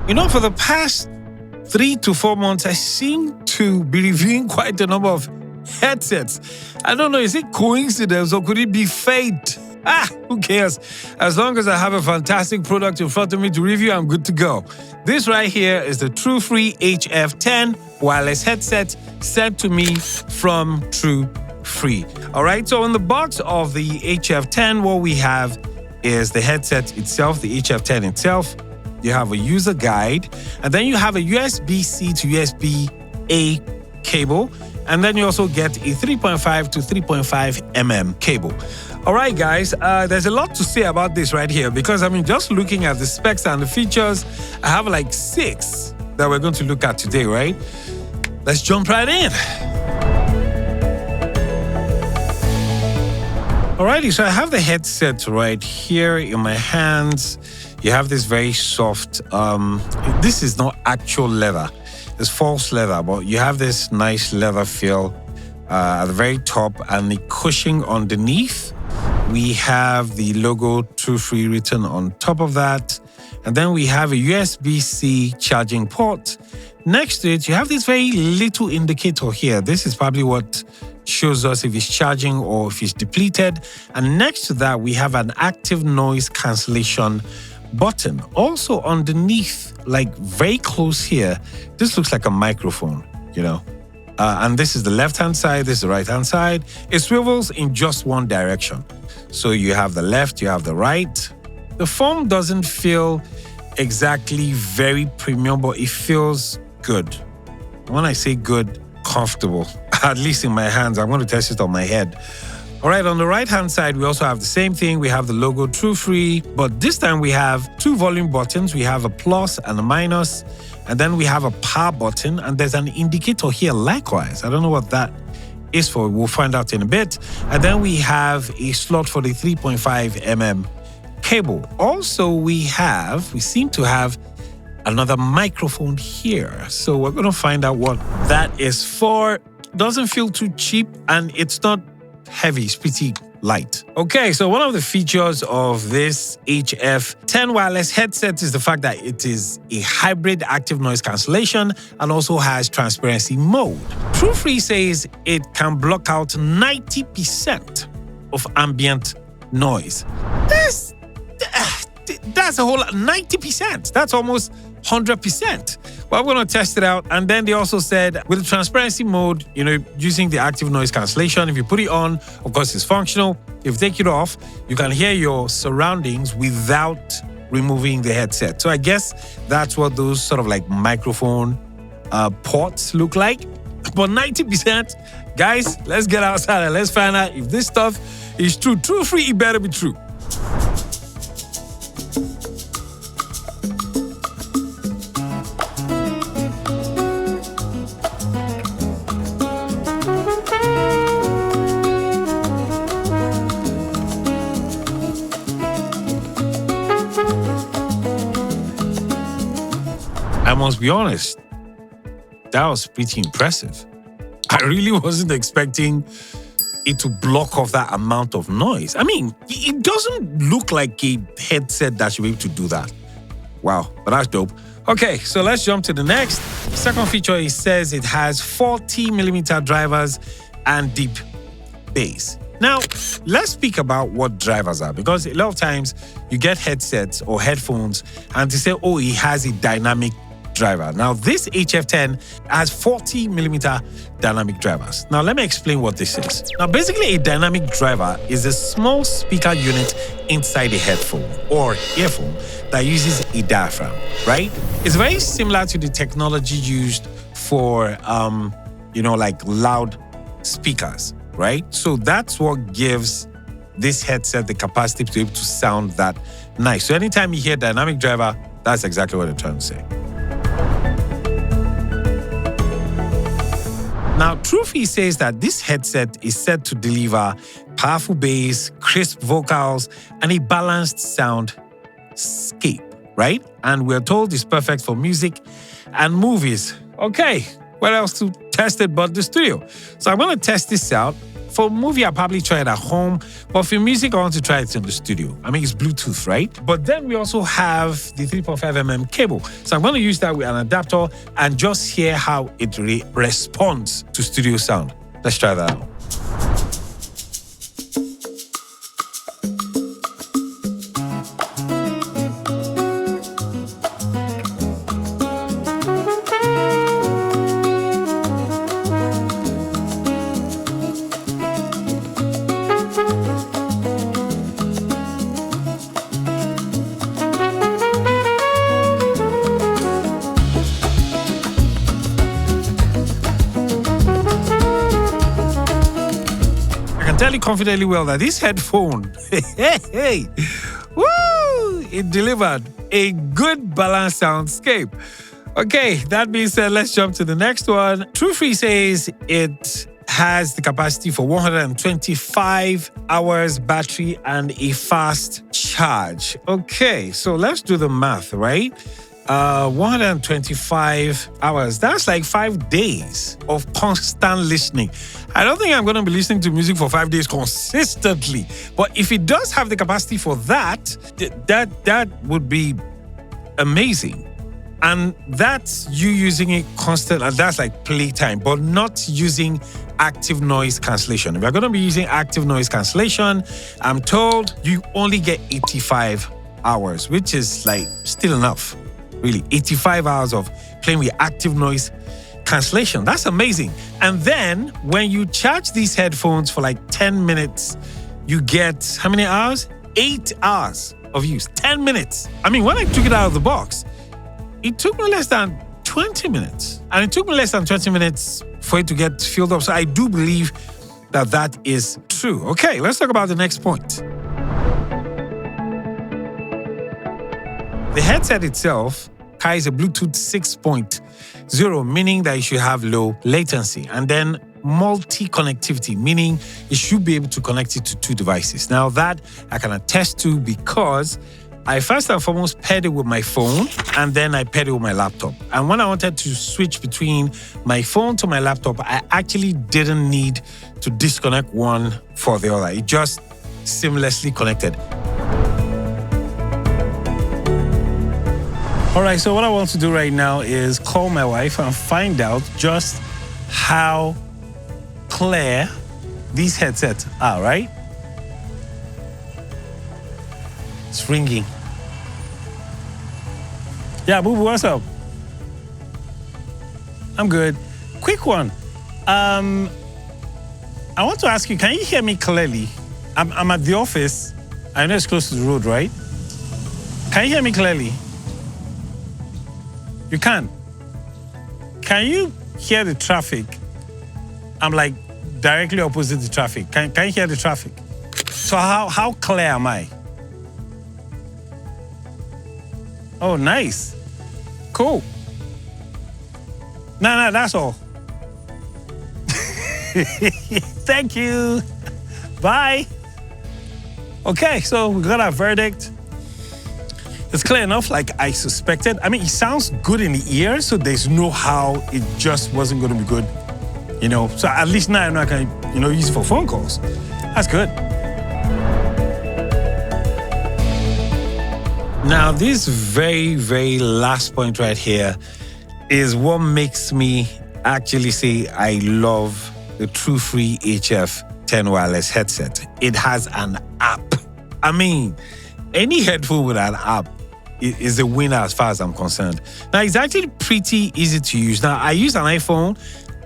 You know, for the past 3 to 4 months, I seem to be reviewing quite a number of headsets. I don't know, is it coincidence or could it be fate? Who cares? As long as I have a fantastic product in front of me to review, I'm good to go. This right here is the TrueFree HF10 wireless headset sent to me from TrueFree. All right, so in the box of the HF10, what we have is the headset itself, the HF10 itself. You have a user guide, and then you have a USB-C to USB-A cable, and then you also get a 3.5 to 3.5 mm cable. All right, guys, there's a lot to say about this right here because, I mean, just looking at the specs and the features, I have like 6 that we're going to look at today, right? Let's jump right in. Alrighty, so I have the headset right here in my hands. You have this very soft, this is not actual leather. It's false leather, but you have this nice leather feel at the very top and the cushioning underneath. We have the logo TrueFree written on top of that. And then we have a USB-C charging port. Next to it, you have this very little indicator here. This is probably what shows us if it's charging or if it's depleted. And next to that, we have an active noise cancellation button. Also underneath, like very close here, this looks like a microphone, you know. And this is the left-hand side, this is the right-hand side. It swivels in just one direction. So you have the left, you have the right. The foam doesn't feel exactly very premium, but it feels good. When I say good, comfortable, at least in my hands. I'm going to test it on my head. All right, on the right-hand side, we also have the same thing. We have the logo TrueFree, but this time we have 2 volume buttons. We have a plus and a minus, and then we have a power button, and there's an indicator here likewise. I don't know what that is for. We'll find out in a bit. And then we have a slot for the 3.5 mm cable. Also, we seem to have another microphone here. So we're going to find out what that is for. Doesn't feel too cheap, and it's not heavy, it's pretty light. Okay, so one of the features of this HF10 wireless headset is the fact that it is a hybrid active noise cancellation and also has transparency mode. TrueFree says it can block out 90% of ambient noise. That's a whole lot, 90%. That's almost 100%. Well, I'm going to test it out. And then they also said with the transparency mode, you know, using the active noise cancellation, if you put it on, of course, it's functional. If you take it off, you can hear your surroundings without removing the headset. So I guess that's what those sort of like microphone ports look like. But 90%, guys, let's get outside and let's find out if this stuff is true. TrueFree, it better be true. I must be honest, that was pretty impressive. I really wasn't expecting it to block off that amount of noise. I mean, it doesn't look like a headset that should be able to do that. Wow, but that's dope. Okay, so let's jump to the next. Second feature, it says it has 40mm drivers and deep bass. Now, let's speak about what drivers are, because a lot of times you get headsets or headphones and they say, oh, it has a dynamic driver. Now, this HF10 has 40mm dynamic drivers. Now, let me explain what this is. Now, basically, a dynamic driver is a small speaker unit inside a headphone or earphone that uses a diaphragm, right? It's very similar to the technology used for, like loud speakers, right? So that's what gives this headset the capacity to be able to sound that nice. So anytime you hear dynamic driver, that's exactly what I'm trying to say. Now, TrueFree says that this headset is set to deliver powerful bass, crisp vocals, and a balanced soundscape, right? And we're told it's perfect for music and movies. Okay, what else to test it but the studio? So I'm going to test this out For movie, I'll probably try it at home. But for music, I want to try it in the studio. I mean, it's Bluetooth, right? But then we also have the 3.5mm cable. So I'm going to use that with an adapter and just hear how it responds to studio sound. Let's try that out. Tell you confidently well that this headphone, it delivered a good balanced soundscape. Okay, that being said, let's jump to the next one. TrueFree says it has the capacity for 125 hours battery and a fast charge. Okay, so let's do the math, right? 125 hours. That's like 5 days of constant listening. I don't think I'm going to be listening to music for 5 days consistently. But if it does have the capacity for that, that would be amazing. And that's you using it constant, and that's like playtime, but not using active noise cancellation. If you're going to be using active noise cancellation, I'm told you only get 85 hours, which is like still enough. Really, 85 hours of playing with active noise cancellation. That's amazing. And then when you charge these headphones for like 10 minutes, you get how many hours? 8 hours of use. 10 minutes. I mean, when I took it out of the box, it took me less than 20 minutes. And it took me less than 20 minutes for it to get filled up. So I do believe that that is true. Okay, let's talk about the next point. The headset itself carries a Bluetooth 6.0, meaning that it should have low latency, and then multi-connectivity, meaning it should be able to connect it to 2 devices. Now that I can attest to because I first and foremost paired it with my phone, and then I paired it with my laptop. And when I wanted to switch between my phone to my laptop, I actually didn't need to disconnect one for the other. It just seamlessly connected. All right, so what I want to do right now is call my wife and find out just how clear these headsets are, right? It's ringing. Yeah, boo boo, what's up? I'm good. Quick one. I want to ask you, can you hear me clearly? I'm at the office. I know it's close to the road, right? Can you hear me clearly? You can. Can you hear the traffic? I'm like directly opposite the traffic. Can you hear the traffic? So how clear am I? Oh, nice. Cool. No, that's all. Thank you. Bye. Okay, so we got our verdict. It's clear enough, like I suspected. I mean, it sounds good in the ear, so there's no how it just wasn't going to be good, you know. So at least now I know I can, use it for phone calls. That's good. Now, this very, very last point right here is what makes me actually say I love the TrueFree HF10 wireless headset. It has an app. I mean, any headphone with an app is a winner as far as I'm concerned. Now, it's actually pretty easy to use. Now, I use an iPhone.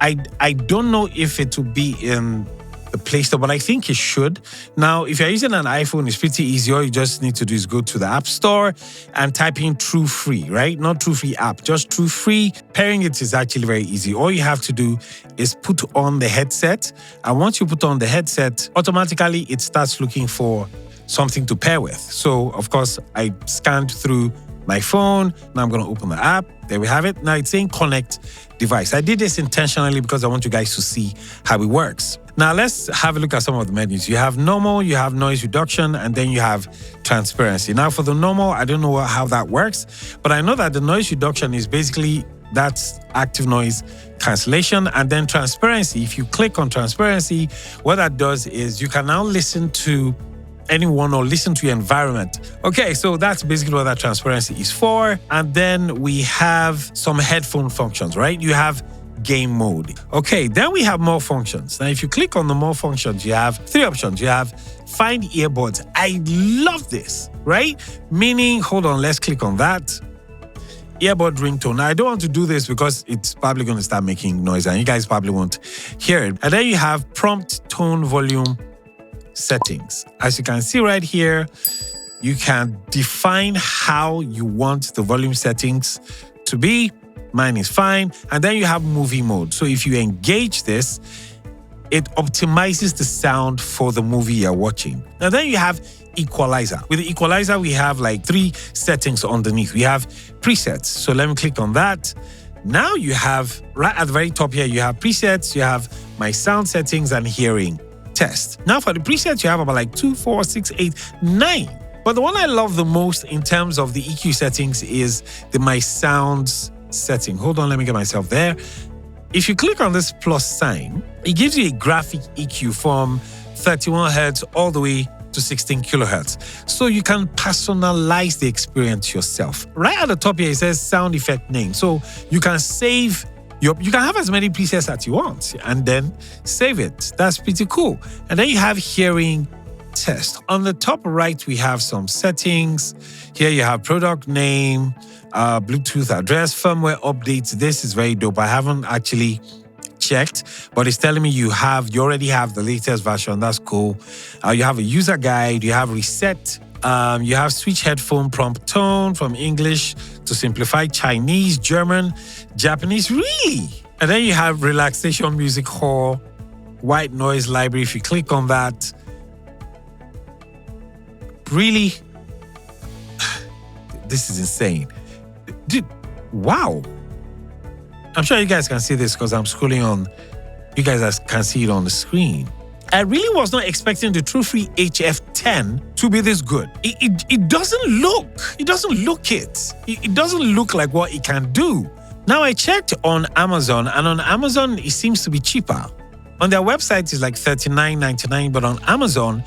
I don't know if it will be in the Play Store, but I think it should. Now, if you're using an iPhone, it's pretty easy. All you just need to do is go to the App Store and type in TrueFree, right? Not TrueFree App, just TrueFree. Pairing it is actually very easy. All you have to do is put on the headset. And once you put on the headset, automatically it starts looking for something to pair with. So, of course, I scanned through my phone. Now I'm going to open the app. There we have it. Now it's saying connect device. I did this intentionally because I want you guys to see how it works. Now let's have a look at some of the menus. You have normal, you have noise reduction, and then you have transparency. Now for the normal, I don't know how that works, but I know that the noise reduction is basically that's active noise cancellation, and then transparency. If you click on transparency, what that does is you can now listen to anyone or listen to your environment. Okay, so that's basically what that transparency is for. And then we have some headphone functions, right? You have game mode. Okay, then we have more functions. Now, if you click on the more functions, you have 3 options. You have find earbuds. I love this, right? Meaning, hold on, let's click on that. Earbud ringtone. Now, I don't want to do this because it's probably going to start making noise and you guys probably won't hear it. And then you have prompt tone volume settings. As you can see right here, you can define how you want the volume settings to be. Mine is fine. And then you have movie mode. So if you engage this, it optimizes the sound for the movie you're watching. And then you have equalizer. With the equalizer, we have like 3 settings underneath. We have presets. So let me click on that. Now you have, right at the very top here, you have presets, you have my sound settings and hearing test. Now for the presets, you have about like 2, 4, 6, 8, 9. But the one I love the most in terms of the EQ settings is the my sounds setting. Hold on, let me get myself there. If you click on this plus sign, it gives you a graphic EQ from 31 Hertz all the way to 16 kilohertz. So you can personalize the experience yourself. Right at the top here, it says sound effect name. So you can save you can have as many presets as you want and then save it. That's pretty cool. And then you have hearing test. On the top right, we have some settings. Here you have product name, Bluetooth address, firmware updates. This is very dope. I haven't actually checked, but it's telling me you already have the latest version. That's cool. You have a user guide. You have reset. You have switch headphone prompt tone from English to simplify Chinese, German, Japanese. Really? And then you have relaxation music hall, white noise library. If you click on that, really, this is insane. Dude, wow. I'm sure you guys can see this because I'm scrolling on. You guys can see it on the screen. I really was not expecting the TrueFree HF10 to be this good. It doesn't look it. It doesn't look like what it can do. Now I checked on Amazon, and on Amazon it seems to be cheaper. On their website it's like $39.99, but on Amazon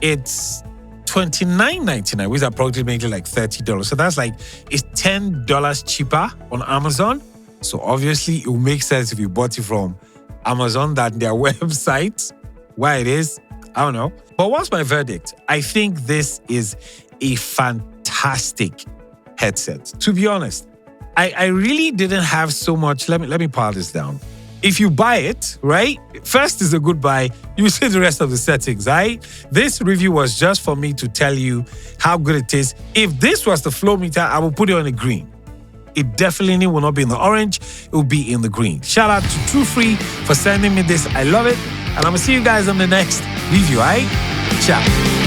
it's $29.99, which is approximately like $30. So that's like it's $10 cheaper on Amazon. So obviously it will make sense if you bought it from Amazon than their website. Why it is, I don't know. But what's my verdict? I think this is a fantastic headset. To be honest, I really didn't have so much. Let me power this down. If you buy it, right? First is a good buy. You see the rest of the settings, right? This review was just for me to tell you how good it is. If this was the flow meter, I will put it on the green. It definitely will not be in the orange. It will be in the green. Shout out to TrueFree for sending me this. I love it. And I'm going to see you guys on the next review, all right? Ciao.